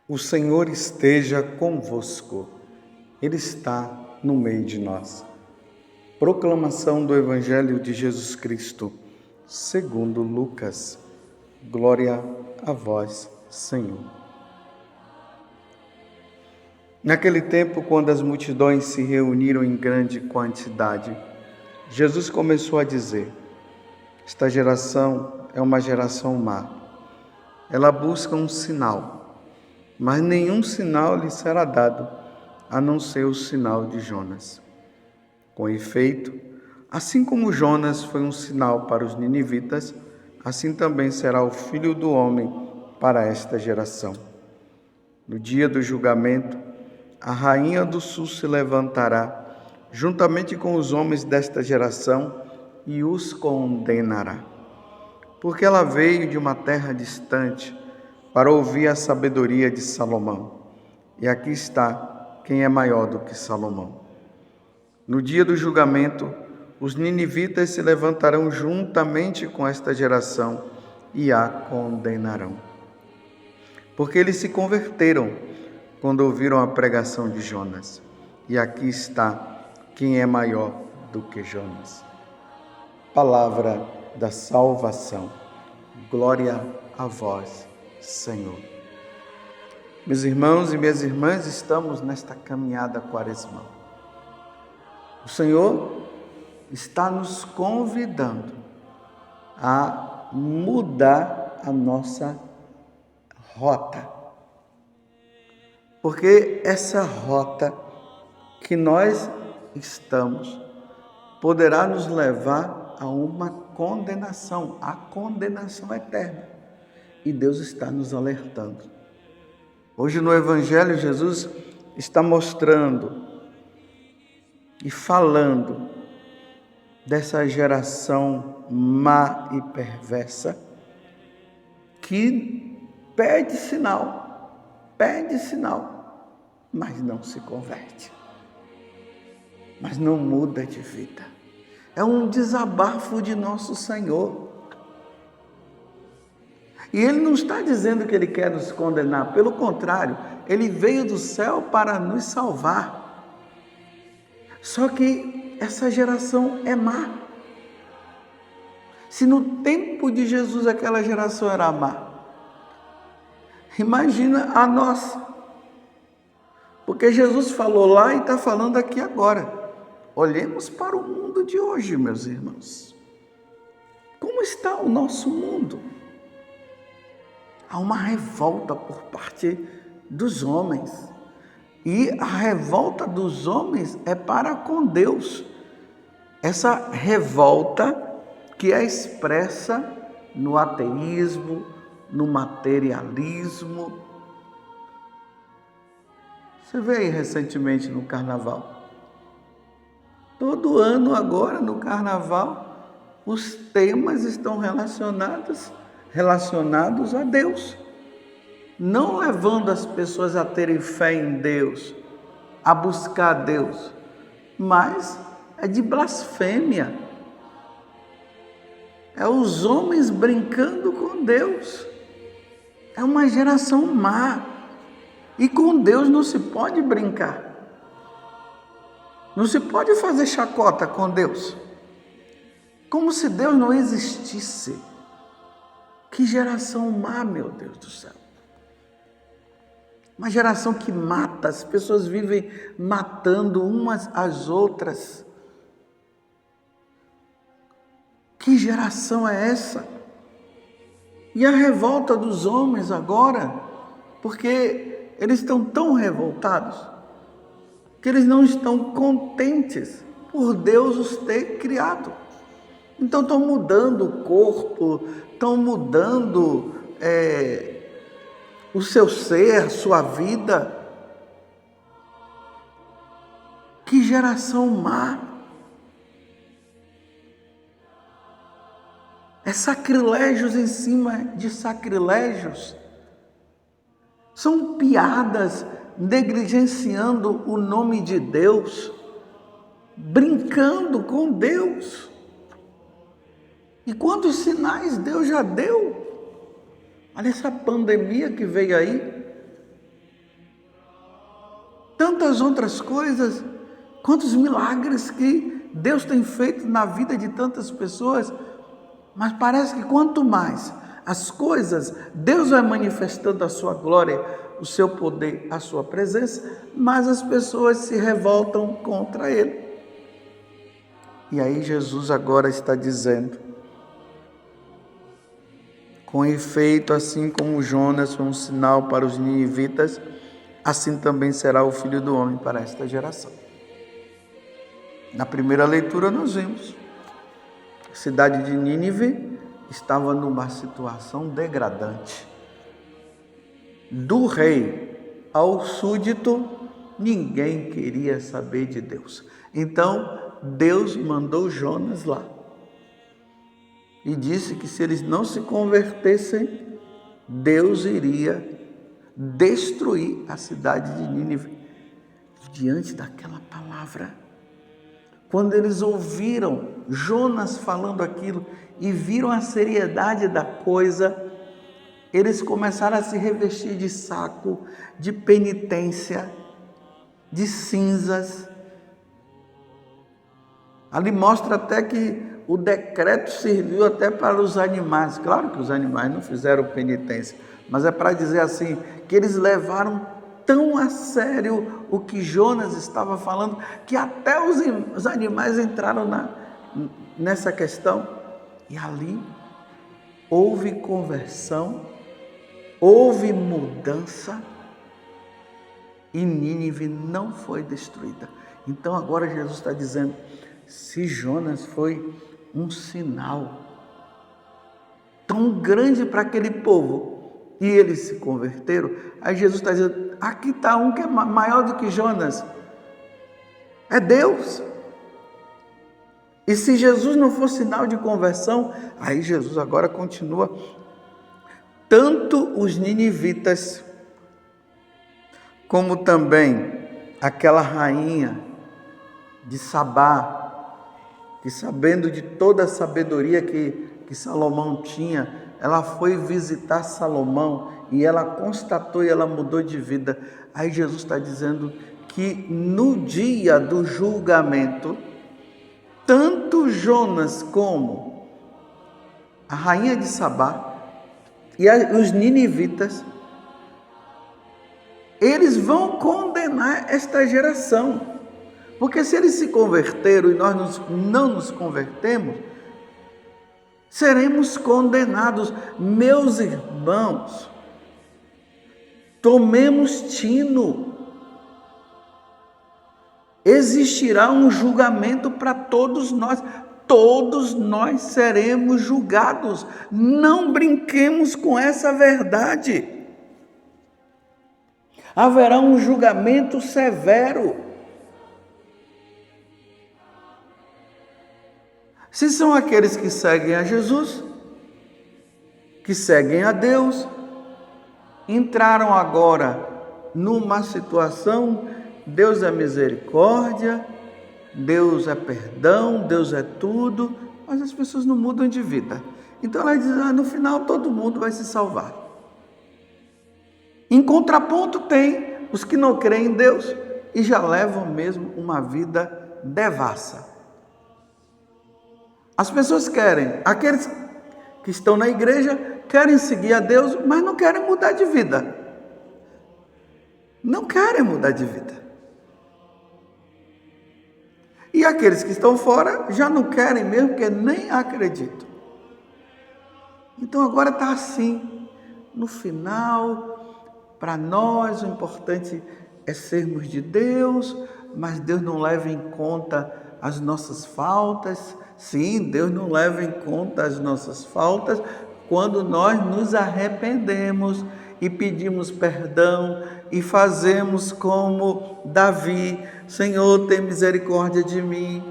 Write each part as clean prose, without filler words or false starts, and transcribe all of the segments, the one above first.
O Senhor esteja convosco, Ele está no meio de nós. Proclamação do Evangelho de Jesus Cristo, segundo Lucas. Glória a vós, Senhor. Naquele tempo, quando as multidões se reuniram em grande quantidade, Jesus começou a dizer: esta geração é uma geração má. Ela busca um sinal, mas nenhum sinal lhe será dado, a não ser o sinal de Jonas. Com efeito, assim como Jonas foi um sinal para os ninivitas, assim também será o Filho do Homem para esta geração. No dia do julgamento, a rainha do sul se levantará, juntamente com os homens desta geração, e os condenará. Porque ela veio de uma terra distante para ouvir a sabedoria de Salomão. E aqui está quem é maior do que Salomão. No dia do julgamento, os ninivitas se levantarão juntamente com esta geração e a condenarão. Porque eles se converteram quando ouviram a pregação de Jonas. E aqui está quem é maior do que Jonas. Palavra da salvação. Glória a vós, Senhor. Meus irmãos e minhas irmãs, estamos nesta caminhada quaresmal. O Senhor está nos convidando a mudar a nossa rota. Porque essa rota que nós estamos poderá nos levar a uma condenação, a condenação eterna. E Deus está nos alertando. Hoje no Evangelho, Jesus está mostrando e falando dessa geração má e perversa que pede sinal, mas não se converte, mas não muda de vida. É um desabafo de nosso Senhor. E Ele não está dizendo que Ele quer nos condenar, pelo contrário, Ele veio do céu para nos salvar. Só que essa geração é má. Se no tempo de Jesus aquela geração era má, imagina a nossa. Porque Jesus falou lá e está falando aqui agora. Olhemos para o mundo de hoje, meus irmãos. Como está o nosso mundo? Há uma revolta por parte dos homens. E a revolta dos homens é para com Deus. Essa revolta que é expressa no ateísmo, no materialismo. Você vê aí recentemente no carnaval. Todo ano agora no carnaval, os temas estão relacionados a Deus. Não levando as pessoas a terem fé em Deus, a buscar Deus, mas é de blasfêmia. É os homens brincando com Deus. É uma geração má. E com Deus não se pode brincar. Não se pode fazer chacota com Deus. Como se Deus não existisse. Que geração má, meu Deus do céu. Uma geração que mata, as pessoas vivem matando umas às outras. Que geração é essa? E a revolta dos homens agora, porque eles estão tão revoltados, que eles não estão contentes por Deus os ter criado. Então estão mudando o corpo, estão mudando o seu ser, a sua vida. Que geração má! É sacrilégios em cima de sacrilégios. São piadas negligenciando o nome de Deus, brincando com Deus. E quantos sinais Deus já deu? Olha essa pandemia que veio aí. tantas outras coisas, quantos milagres que Deus tem feito na vida de tantas pessoas, mas parece que quanto mais as coisas, Deus vai manifestando a sua glória, o seu poder, a sua presença, mas as pessoas se revoltam contra Ele. E aí Jesus agora está dizendo: com efeito, assim como Jonas foi um sinal para os ninivitas, assim também será o Filho do Homem para esta geração. Na primeira leitura nós vimos, a cidade de Nínive estava numa situação degradante. Do rei ao súdito, ninguém queria saber de Deus. Então, Deus mandou Jonas lá e disse que se eles não se convertessem, Deus iria destruir a cidade de Nínive. Diante daquela palavra, quando eles ouviram Jonas falando aquilo e viram a seriedade da coisa, eles começaram a se revestir de saco, de penitência, de cinzas. Ali mostra até que o decreto serviu até para os animais. Claro que os animais não fizeram penitência, mas é para dizer assim, que eles levaram tão a sério o que Jonas estava falando, que até os animais entraram nessa questão. E ali houve conversão, houve mudança, e Nínive não foi destruída. Então agora Jesus está dizendo, se Jonas foi um sinal tão grande para aquele povo, e eles se converteram, aí Jesus está dizendo, aqui está um que é maior do que Jonas, é Deus. E se Jesus não for sinal de conversão, aí Jesus agora continua, tanto os ninivitas, como também aquela rainha de Sabá, que sabendo de toda a sabedoria que Salomão tinha, ela foi visitar Salomão e ela constatou e ela mudou de vida. Aí Jesus está dizendo que no dia do julgamento, tanto Jonas como a rainha de Sabá e os ninivitas, eles vão condenar esta geração. Porque se eles se converteram e nós não nos convertemos, seremos condenados. Meus irmãos, tomemos tino. Existirá um julgamento para todos nós. Todos nós seremos julgados. Não brinquemos com essa verdade. Haverá um julgamento severo. Se são aqueles que seguem a Jesus, que seguem a Deus, entraram agora numa situação, Deus é misericórdia, Deus é perdão, Deus é tudo, mas as pessoas não mudam de vida. Então ela diz, no final todo mundo vai se salvar. Em contraponto tem os que não creem em Deus e já levam mesmo uma vida devassa. As pessoas querem, aqueles que estão na igreja, querem seguir a Deus, mas não querem mudar de vida. Não querem mudar de vida. E aqueles que estão fora, já não querem mesmo, porque nem acreditam. Então agora está assim, no final, para nós o importante é sermos de Deus, mas Deus não leva em conta as nossas faltas. Sim, Deus não leva em conta as nossas faltas quando nós nos arrependemos e pedimos perdão e fazemos como Davi, Senhor, tem misericórdia de mim.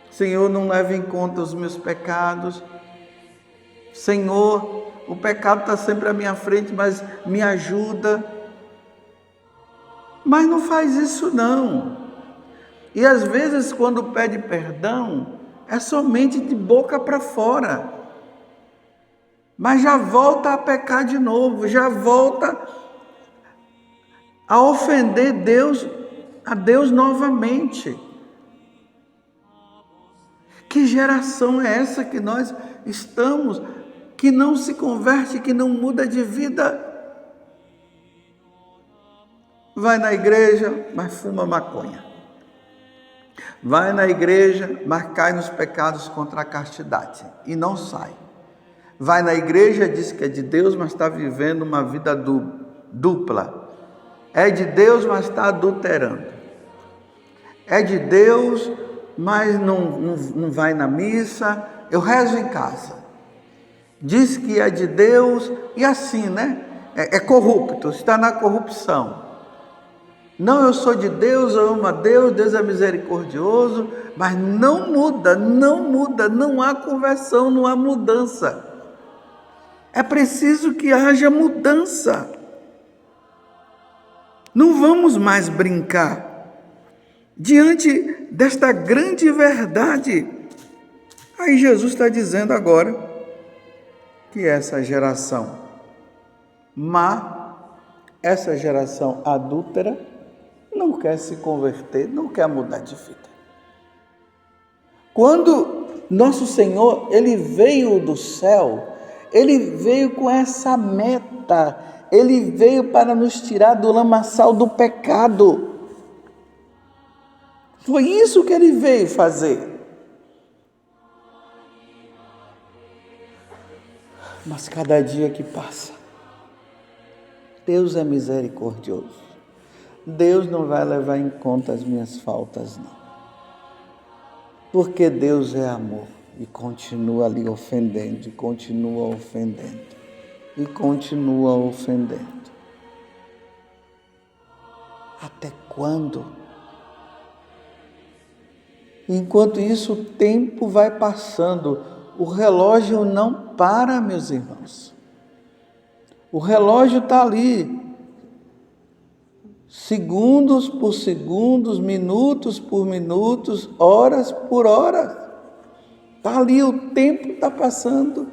Senhor, não leva em conta os meus pecados. Senhor, o pecado está sempre à minha frente, mas me ajuda. Mas não faz isso não. E às vezes quando pede perdão, é somente de boca para fora. Mas já volta a pecar de novo, já volta a ofender a Deus novamente. Que geração é essa que nós estamos, que não se converte, que não muda de vida? Vai na igreja, mas fuma maconha. Vai na igreja, mas cai nos pecados contra a castidade e não sai. Vai na igreja, diz que é de Deus, mas está vivendo uma vida dupla. É de Deus, mas está adulterando. É de Deus, mas não vai na missa. Eu rezo em casa. Diz que é de Deus e assim, né? É corrupto, está na corrupção. Não, eu sou de Deus, eu amo a Deus, Deus é misericordioso, mas não muda, não há conversão, não há mudança. É preciso que haja mudança. Não vamos mais brincar diante desta grande verdade. Aí Jesus está dizendo agora que essa geração má, essa geração adúltera, não quer se converter, não quer mudar de vida. Quando nosso Senhor, Ele veio do céu, Ele veio com essa meta, Ele veio para nos tirar do lamaçal do pecado. Foi isso que Ele veio fazer. Mas cada dia que passa, Deus é misericordioso. Deus não vai levar em conta as minhas faltas, não. Porque Deus é amor e continua ali ofendendo, e continua ofendendo, e continua ofendendo. Até quando? Enquanto isso, o tempo vai passando, o relógio não para, meus irmãos. O relógio está ali, segundos por segundos, minutos por minutos, horas por horas. Está ali, o tempo está passando.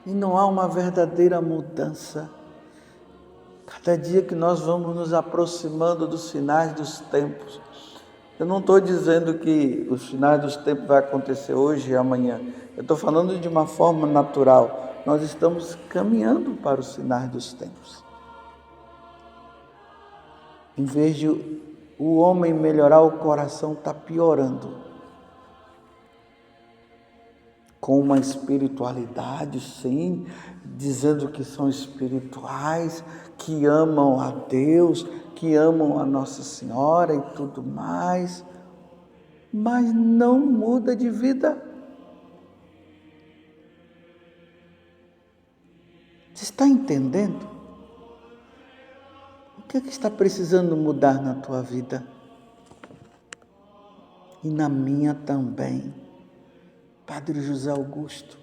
E não há uma verdadeira mudança. Cada dia que nós vamos nos aproximando dos finais dos tempos. Eu não estou dizendo que os finais dos tempos vai acontecer hoje e amanhã. Eu estou falando de uma forma natural. Nós estamos caminhando para os finais dos tempos. Em vez de o homem melhorar, o coração está piorando. Com uma espiritualidade, sim, dizendo que são espirituais, que amam a Deus, que amam a Nossa Senhora e tudo mais, mas não muda de vida. Você está entendendo? O que é que está precisando mudar na tua vida? E na minha também. Padre José Augusto,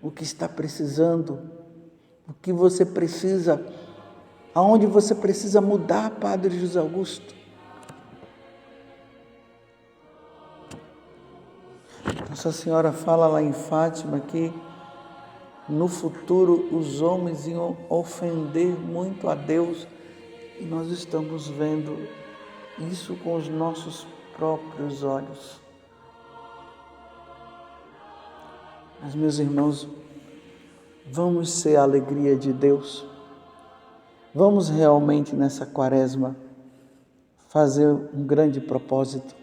o que está precisando? O que você precisa? Aonde você precisa mudar, Padre José Augusto? Nossa Senhora fala lá em Fátima que no futuro os homens iam ofender muito a Deus. E nós estamos vendo isso com os nossos próprios olhos. Mas, meus irmãos, vamos ser a alegria de Deus. Vamos realmente nessa quaresma fazer um grande propósito.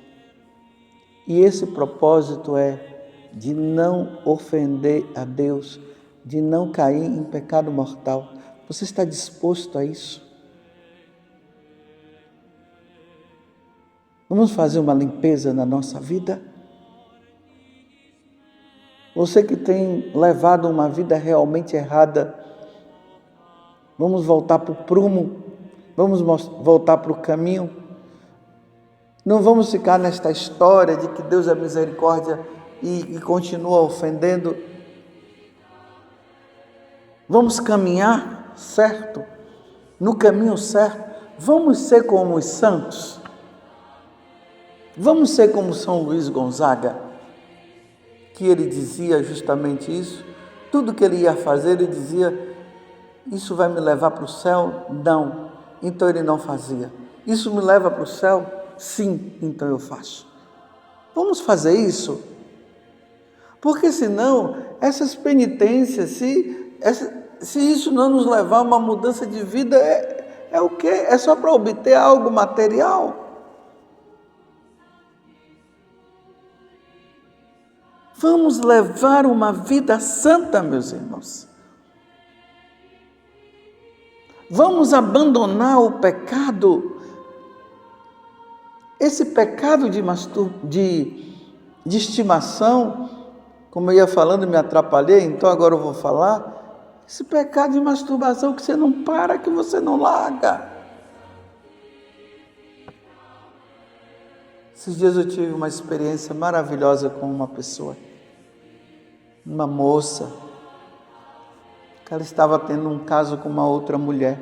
E esse propósito é de não ofender a Deus, de não cair em pecado mortal. Você está disposto a isso? Vamos fazer uma limpeza na nossa vida? Você que tem levado uma vida realmente errada, vamos voltar para o prumo, vamos voltar para o caminho. Não vamos ficar nesta história de que Deus é misericórdia e continua ofendendo. Vamos caminhar certo, no caminho certo. Vamos ser como os santos. Vamos ser como São Luís Gonzaga, que ele dizia justamente isso. Tudo que ele ia fazer, ele dizia: isso vai me levar para o céu? Não. Então ele não fazia. Isso me leva para o céu? Sim, então eu faço. Vamos fazer isso? Porque senão, essas penitências, se isso não nos levar a uma mudança de vida, é o quê? É só para obter algo material? Vamos levar uma vida santa, meus irmãos. Vamos abandonar o pecado. Esse pecado de estimação, como eu ia falando, me atrapalhei, então agora eu vou falar. Esse pecado de masturbação que você não para, que você não larga. Esses dias eu tive uma experiência maravilhosa com uma pessoa, uma moça, que ela estava tendo um caso com uma outra mulher.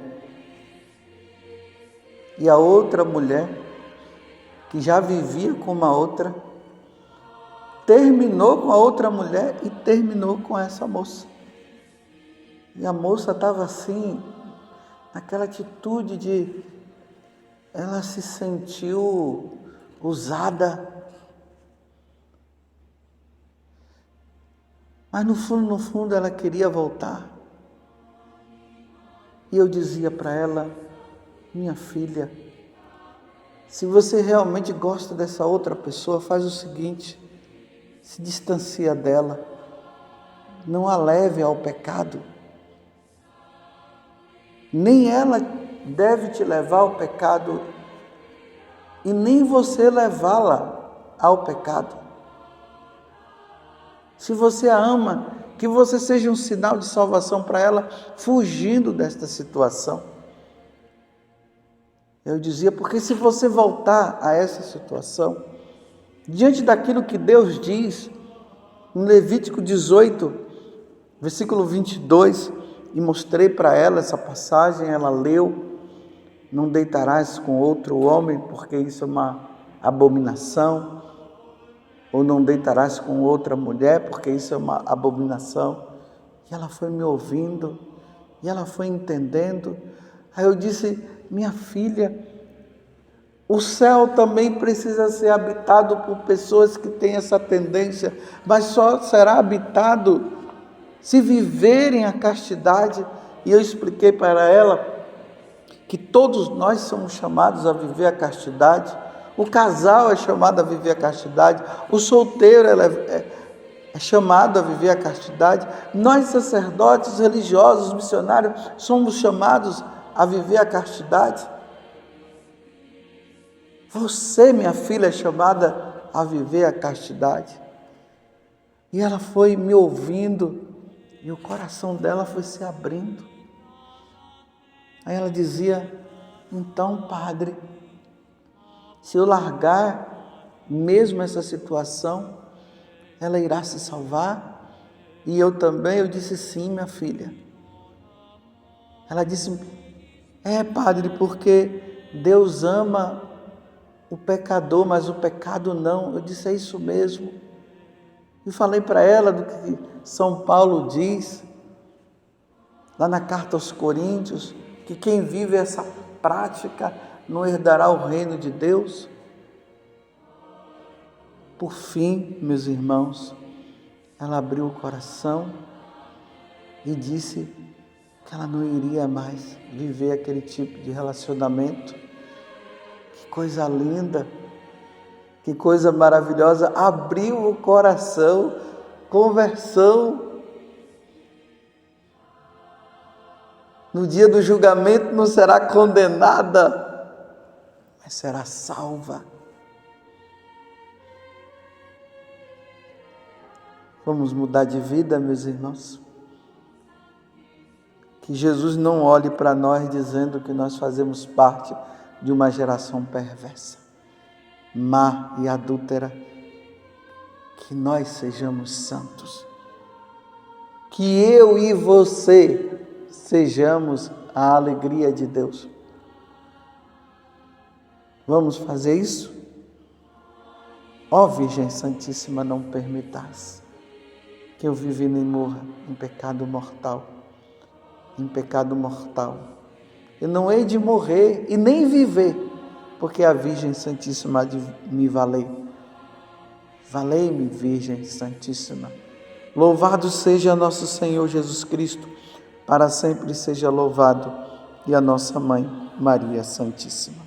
E a outra mulher, que já vivia com uma outra, terminou com a outra mulher e terminou com essa moça. E a moça estava assim, naquela atitude de... Ela se sentiu usada. Mas no fundo ela queria voltar. E eu dizia para ela: minha filha, se você realmente gosta dessa outra pessoa, faz o seguinte, se distancia dela, não a leve ao pecado. Nem ela deve te levar ao pecado e nem você levá-la ao pecado. Se você a ama, que você seja um sinal de salvação para ela, fugindo desta situação. Eu dizia, porque se você voltar a essa situação, diante daquilo que Deus diz, em Levítico 18, versículo 22, e mostrei para ela essa passagem, ela leu: não deitarás com outro homem, porque isso é uma abominação, ou não deitarás com outra mulher, porque isso é uma abominação. E ela foi me ouvindo, e ela foi entendendo. Aí eu disse: minha filha, o céu também precisa ser habitado por pessoas que têm essa tendência, mas só será habitado se viverem a castidade. E eu expliquei para ela que todos nós somos chamados a viver a castidade. O casal é chamado a viver a castidade, o solteiro é chamado a viver a castidade. Nós, sacerdotes, religiosos, missionários, somos chamados a viver a castidade. Você, minha filha, é chamada a viver a castidade. E ela foi me ouvindo e o coração dela foi se abrindo. Aí ela dizia: então, padre, se eu largar mesmo essa situação, ela irá se salvar? E eu também. Eu disse: sim, minha filha. Ela disse: padre, porque Deus ama o pecador, mas o pecado não. Eu disse: é isso mesmo. E falei para ela do que São Paulo diz, lá na carta aos Coríntios, que quem vive essa prática não herdará o reino de Deus. Por fim, meus irmãos, ela abriu o coração e disse que ela não iria mais viver aquele tipo de relacionamento. Que coisa linda, que coisa maravilhosa, abriu o coração, conversão. No dia do julgamento não será condenada, mas será salva. Vamos mudar de vida, meus irmãos. Que Jesus não olhe para nós dizendo que nós fazemos parte de uma geração perversa, má e adúltera. Que nós sejamos santos. Que eu e você sejamos a alegria de Deus. Vamos fazer isso? Ó Virgem Santíssima, não permitais que eu viva nem morra em pecado mortal. em pecado mortal. Eu não hei de morrer e nem viver, porque a Virgem Santíssima há de me valer. Valei-me, Virgem Santíssima. Louvado seja nosso Senhor Jesus Cristo, para sempre seja louvado, e a nossa Mãe, Maria Santíssima.